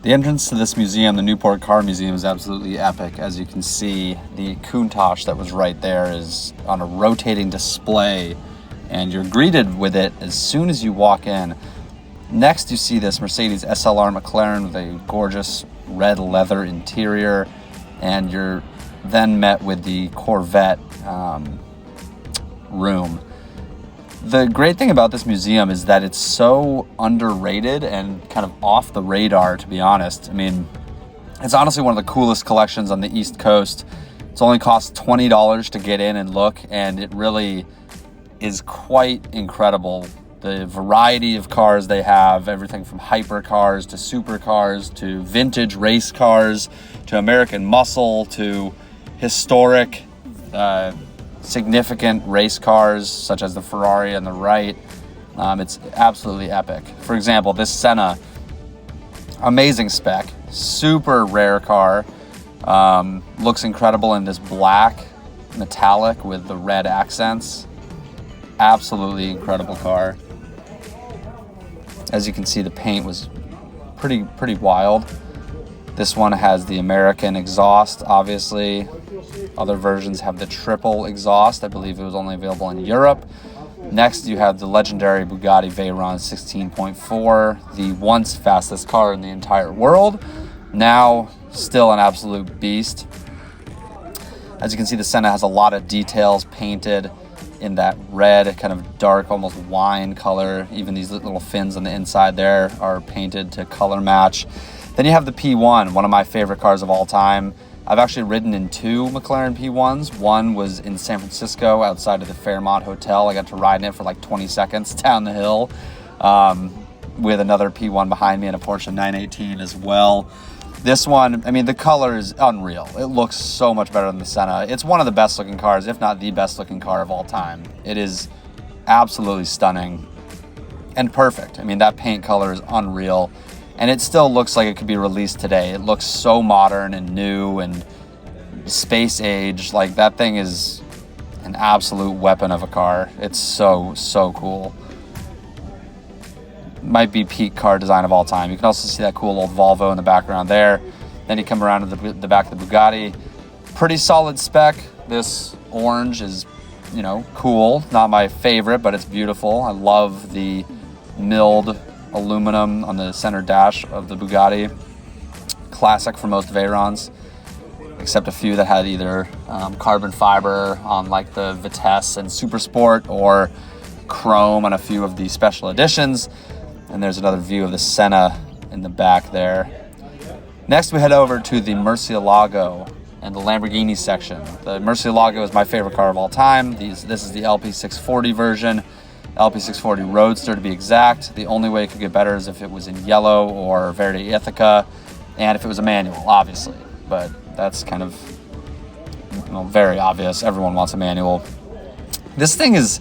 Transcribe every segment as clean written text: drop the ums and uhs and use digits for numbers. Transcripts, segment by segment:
The entrance to this museum, the Newport Car Museum, is absolutely epic. As you can see, the Countach that was right there is on a rotating display, and you're greeted with it as soon as you walk in. Next, you see this Mercedes SLR McLaren with a gorgeous red leather interior, and you're then met with the Corvette room. The great thing about this museum is that it's so underrated and kind of off the radar, to be honest. I mean, it's honestly one of the coolest collections on the East Coast. It's only cost $20 to get in and look, and it really is quite incredible. The variety of cars they have, everything from hypercars to supercars to vintage race cars to American muscle to historic significant race cars such as the Ferrari on the right. It's absolutely epic. For example, this Senna, amazing spec, super rare car. Looks incredible in this black metallic with the red accents. Absolutely incredible car. As you can see, the paint was pretty wild. This one has the American exhaust, obviously. Other versions have the triple exhaust. I believe it was only available in Europe. Next, you have the legendary Bugatti Veyron 16.4, the once fastest car in the entire world. Now, still an absolute beast. As you can see, the Senna has a lot of details painted in that red, kind of dark, almost wine color. Even these little fins on the inside there are painted to color match. Then you have the P1, one of my favorite cars of all time. I've actually ridden in two McLaren P1s. One was in San Francisco outside of the Fairmont Hotel. I got to ride in it for like 20 seconds down the hill with another P1 behind me and a Porsche 918 as well. This one, I mean, the color is unreal. It looks so much better than the Senna. It's one of the best looking cars, if not the best looking car of all time. It is absolutely stunning and perfect. I mean, that paint color is unreal. And it still looks like it could be released today. It looks so modern and new and space age. Like, that thing is an absolute weapon of a car. It's so cool. Might be peak car design of all time. You can also see that cool old Volvo in the background there. Then you come around to the back of the Bugatti. Pretty solid spec. This orange is, you know, cool. Not my favorite, but it's beautiful. I love the milled aluminum on the center dash of the Bugatti. Classic for most Veyrons, except a few that had either carbon fiber on like the Vitesse and Super Sport or chrome on a few of the special editions. And there's another view of the Senna in the back there. Next, we head over to the Murcielago and the Lamborghini section. The Murcielago is my favorite car of all time. This is the LP640 version. LP640 Roadster to be exact. The only way it could get better is if it was in yellow or Verde Ithaca, and if it was a manual, obviously. But that's kind of, you know, very obvious. Everyone wants a manual. This thing it's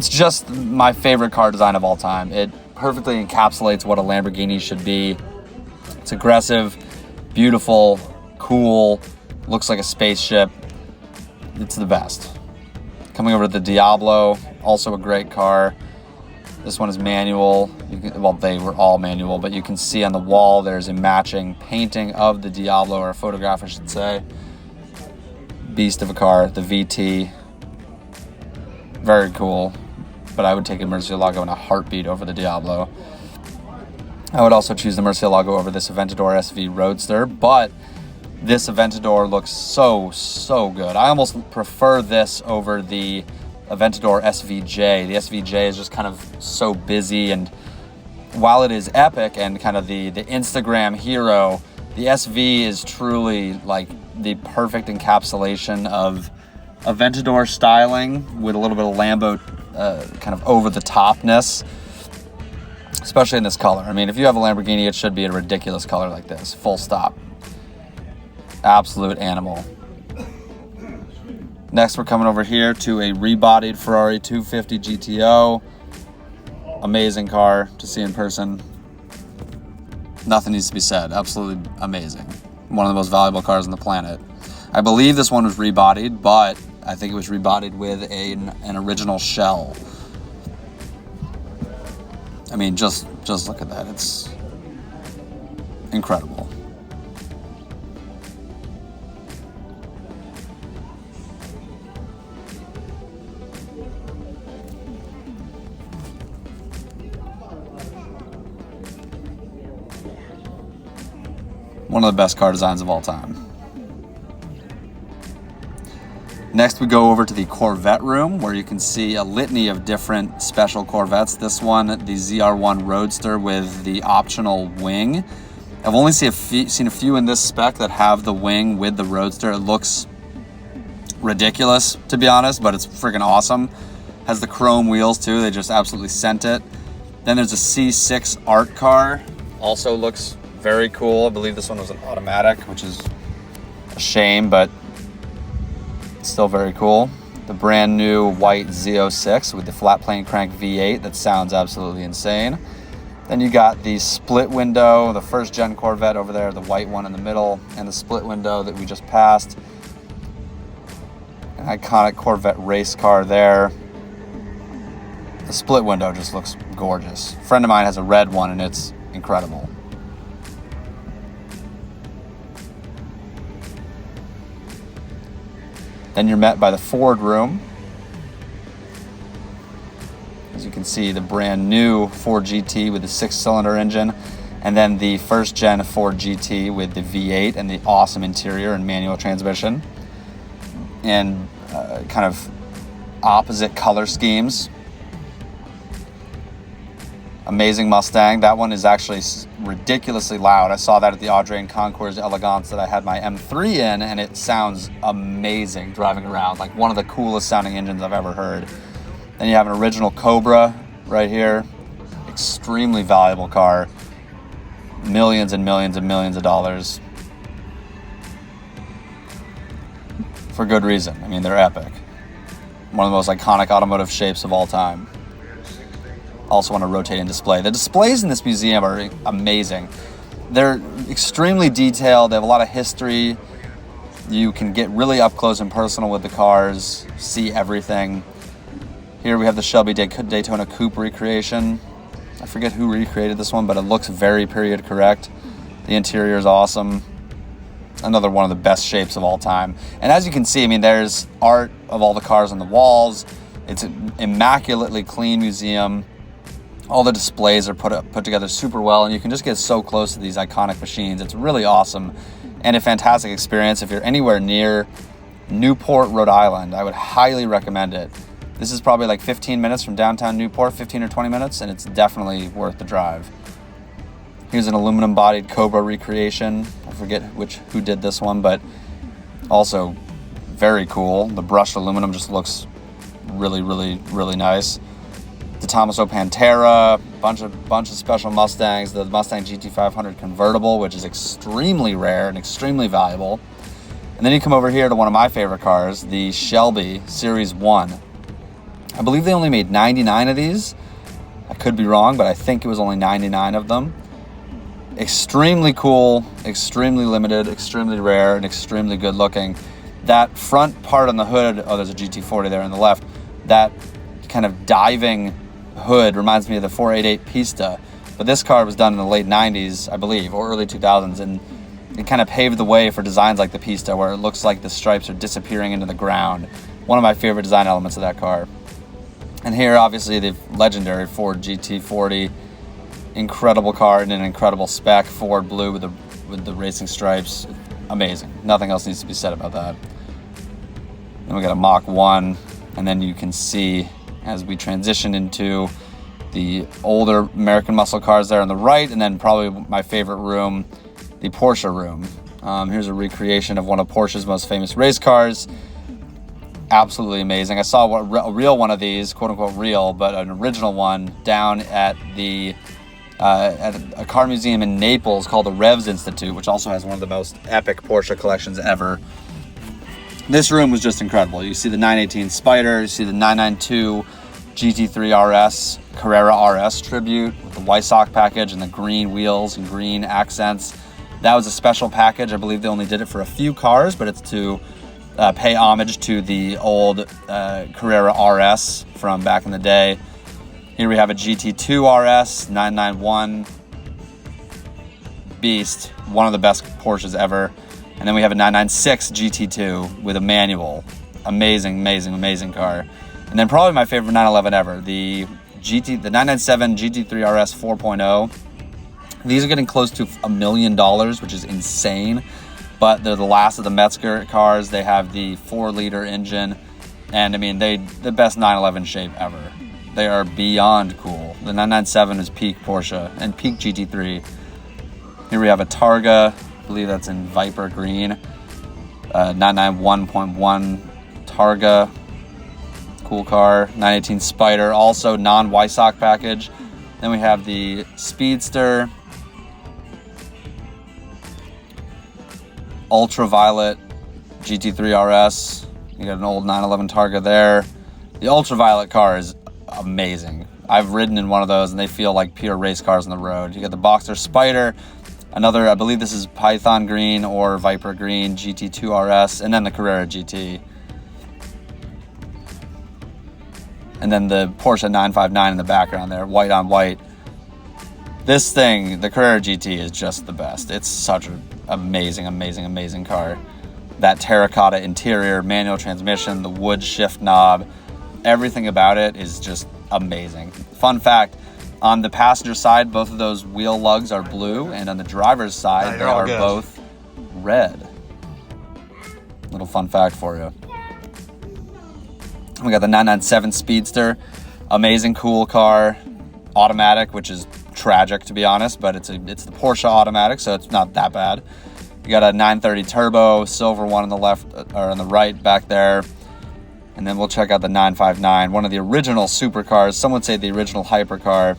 just my favorite car design of all time. It perfectly encapsulates what a Lamborghini should be. It's aggressive, beautiful, cool, looks like a spaceship. It's the best. Coming over to the Diablo, also a great car. This one is manual. Well, they were all manual, but you can see on the wall there's a matching painting of the Diablo, or a photograph, I should say. Beast of a car, the VT. Very cool, but I would take a Murcielago in a heartbeat over the Diablo. I would also choose the Murcielago over this Aventador SV Roadster, but this Aventador looks so good. I almost prefer this over the Aventador SVJ. The SVJ is just kind of so busy, and while it is epic and kind of the Instagram hero, the SV is truly like the perfect encapsulation of Aventador styling with a little bit of Lambo kind of over the topness, especially in this color. I mean, if you have a Lamborghini, it should be a ridiculous color like this, full stop. Absolute animal. Next, we're coming over here to a rebodied Ferrari 250 GTO. Amazing car to see in person. Nothing needs to be said. Absolutely amazing. One of the most valuable cars on the planet. I believe this one was rebodied, but I think it was rebodied with an original shell. I mean, just look at that. incredible. One of the best car designs of all time. Next, we go over to the Corvette room, where you can see a litany of different special Corvettes. This one, the ZR1 Roadster with the optional wing. I've only seen a few in this spec that have the wing with the Roadster. It looks ridiculous, to be honest, but it's freaking awesome. Has the chrome wheels too. They just absolutely sent it. Then there's a C6 art car. Also looks very cool. I believe this one was an automatic, which is a shame, but still very cool. The brand new white Z06 with the flat plane crank V8 that sounds absolutely insane. Then you got the split window, the first gen Corvette over there, the white one in the middle, and the split window that we just passed. An iconic Corvette race car there. The split window just looks gorgeous. A friend of mine has a red one and it's incredible. Then you're met by the Ford room. As you can see, the brand new Ford GT with the 6-cylinder engine, and then the first gen Ford GT with the V8 and the awesome interior and manual transmission, and kind of opposite color schemes. Amazing Mustang. That one is actually ridiculously loud. I saw that at the Audrey & Concours Elegance that I had my M3 in, and it sounds amazing driving around. Like one of the coolest sounding engines I've ever heard. Then you have an original Cobra right here. Extremely valuable car. Millions and millions and millions of dollars. For good reason. I mean, they're epic. One of the most iconic automotive shapes of all time. Also on a rotating display. The displays in this museum are amazing. They're extremely detailed. They have a lot of history. You can get really up close and personal with the cars, see everything. Here we have the Shelby Daytona Coupe recreation. I forget who recreated this one, but it looks very period correct. The interior is awesome. Another one of the best shapes of all time. And as you can see, I mean, there's art of all the cars on the walls. It's an immaculately clean museum. All the displays are put together super well, and you can just get so close to these iconic machines. It's really awesome and a fantastic experience. If you're anywhere near Newport, Rhode Island, I would highly recommend it. This is probably like 15 minutes from downtown Newport, 15 or 20 minutes, and it's definitely worth the drive. Here's an aluminum-bodied Cobra recreation. I forget who did this one, but also very cool. The brushed aluminum just looks really, really, really nice. The Tommaso Pantera, bunch of special Mustangs, the Mustang GT500 convertible, which is extremely rare and extremely valuable. And then you come over here to one of my favorite cars, the Shelby Series 1. I believe they only made 99 of these. I could be wrong, but I think it was only 99 of them. Extremely cool, extremely limited, extremely rare, and extremely good looking. That front part on the hood, oh, there's a GT40 there on the left, that kind of diving hood reminds me of the 488 Pista, but this car was done in the late 90s, I believe, or early 2000s, and it kind of paved the way for designs like the Pista, where it looks like the stripes are disappearing into the ground. One of my favorite design elements of that car. And here, obviously, the legendary Ford GT40, incredible car and an incredible spec, Ford blue with the racing stripes. Amazing. Nothing else needs to be said about that. Then we got a Mach 1, and then you can see as we transition into the older American muscle cars there on the right, and then probably my favorite room, the Porsche room. Here's a recreation of one of Porsche's most famous race cars. Absolutely amazing. I saw a real one of these, quote unquote real, but an original one down at a car museum in Naples called the Revs Institute, which also has one of the most epic Porsche collections ever. This room was just incredible. You see the 918 Spider, you see the 992 GT3 RS, Carrera RS tribute with the Weissach package and the green wheels and green accents. That was a special package. I believe they only did it for a few cars, but it's to pay homage to the old Carrera RS from back in the day. Here we have a GT2 RS, 991. beast, one of the best Porsches ever. And then we have a 996 GT2 with a manual. Amazing, amazing, amazing car. And then probably my favorite 911 ever, the 997 GT3 RS 4.0. These are getting close to $1 million, which is insane. But they're the last of the Metzger cars. They have the 4-liter engine. And I mean, the best 911 shape ever. They are beyond cool. The 997 is peak Porsche and peak GT3. Here we have a Targa. I believe that's in Viper green. 991.1 Targa. Cool car. 918 Spider, also non-Weissach package. Then we have the Speedster. Ultraviolet GT3 RS. You got an old 911 Targa there. The ultraviolet car is amazing. I've ridden in one of those and they feel like pure race cars on the road. You got the Boxster Spider, another, I believe this is Python green or Viper green GT2 RS, and then the Carrera GT. And then the Porsche 959 in the background there, white on white. This thing, the Carrera GT, is just the best. It's such an amazing, amazing, amazing car. That terracotta interior, manual transmission, the wood shift knob, everything about it is just amazing. Fun fact, on the passenger side, both of those wheel lugs are blue, and on the driver's side, they are both red. Little fun fact for you. We got the 997 Speedster, amazing, cool car, automatic, which is tragic to be honest, but it's the Porsche automatic, so it's not that bad. You got a 930 Turbo, silver one on the left or on the right back there. And then we'll check out the 959, one of the original supercars. Some would say the original hypercar,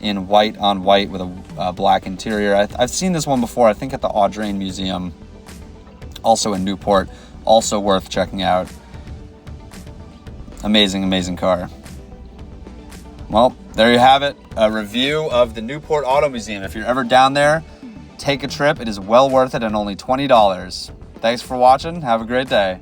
in white on white with a black interior. I've seen this one before, I think at the Audrain Museum, also in Newport, also worth checking out. Amazing, amazing car. Well, there you have it, a review of the Newport Auto Museum. If you're ever down there, take a trip. It is well worth it and only $20. Thanks for watching. Have a great day.